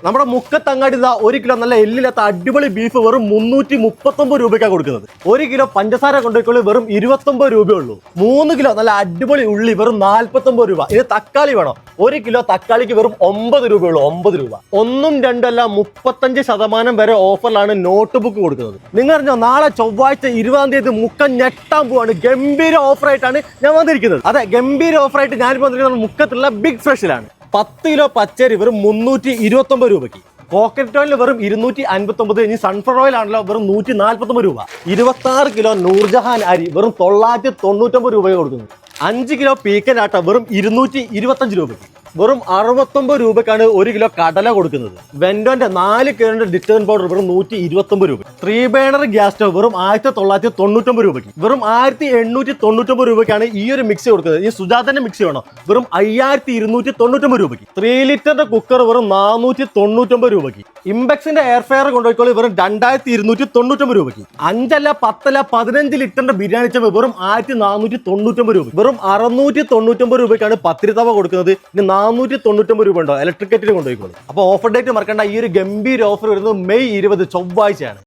നമ്മുടെ മുക്കത്തങ്ങാടി ഇതാ 1 കിലോ നല്ല എല്ലില്ലാത്ത അടിപൊളി ബീഫ് വെറും 339 രൂപയ്ക്കാണ് കൊടുക്കുന്നത്. 1 കിലോ പഞ്ചസാര കൊണ്ടുപോയിക്കോളി വെറും 29 രൂപയേ ഉള്ളൂ. 3 കിലോ നല്ല അടിപൊളി ഉള്ളി വെറും 49 രൂപ. ഇത് തക്കാളി വേണോ? 1 കിലോ തക്കാളിക്ക് വെറും 9 രൂപയുള്ളൂ. 9 രൂപ. 1ഉം 2ഉം അല്ല 35% വരെ ഓഫറിലാണ് നോട്ട് ബുക്ക് കൊടുക്കുന്നത്. നിങ്ങൾ അറിഞ്ഞോ, നാളെ ചൊവ്വാഴ്ച 20-ാം തീയതി മുക്കം ഞെട്ടാൻ പോവാണ്. ഗംഭീര ഓഫറായിട്ടാണ് ഞാൻ വന്നിരിക്കുന്നത്. അതെ, ഗംഭീര ഓഫറായിട്ട് ഞാനിപ്പോൾ വന്നിരിക്കുന്നത് മുക്കത്തുള്ള ബിഗ് ഫ്രഷിലാണ്. 10 കിലോ പച്ചരി വെറും 329 രൂപയ്ക്ക്. പോക്കറ്റ് ഓയിൽ വെറും 259. ഇനി സൺഫ്ലവർ ഓയിൽ ആണല്ലോ വെറും 149 രൂപ. 26 കിലോ നൂർജഹാൻ അരി വെറും 999 രൂപയ്ക്ക് കൊടുക്കുന്നു. 5 കിലോ പീക്കൻ ആട്ട വെറും 225 രൂപയ്ക്ക്. വെറും 69 രൂപയ്ക്കാണ് 1 കിലോ കടല കൊടുക്കുന്നത്. വെന്റോന്റെ 4 കിലോന്റെ ഡിറ്റർജന്റ് പൗഡർ വെറും 129 രൂപ. 3 ബേണർ ഗ്യാസ് സ്റ്റവ് വെറും 1999 രൂപയ്ക്ക്. വെറും 1899 രൂപയ്ക്കാണ് ഈ ഒരു മിക്സി കൊടുക്കുന്നത്. ഈ സുജാതന്റെ മിക്സി വേണോ? വെറും 5299 രൂപയ്ക്ക്. 3 ലിറ്ററിന്റെ കുക്കർ വെറും 499 രൂപയ്ക്ക്. ഇംബെക്സിന്റെ എയർ ഫ്രയർ കൊണ്ടുപോയിക്കോളി വെറും 2299 രൂപയ്ക്ക്. 5 അല്ല 10 അല്ല 15 ലിറ്ററിന്റെ ബിരിയാണി ചെമ്പ് വെറും 1499 രൂപ. വെറും 699 രൂപയ്ക്കാണ് പത്തിരിത്തവ കൊടുക്കുന്നത്. ഇനി 499 രൂപ ഉണ്ടോ ഇലക്ട്രിക് കെറ്റിൽ കൊണ്ടുപോയിക്കോളൂ. അപ്പോൾ ഓഫർ ഡേറ്റ് മറക്കണ്ട. ഈ ഒരു ഗംഭീര ഓഫർ വരുന്നത് മെയ് 20 ചൊവ്വാഴ്ചയാണ്.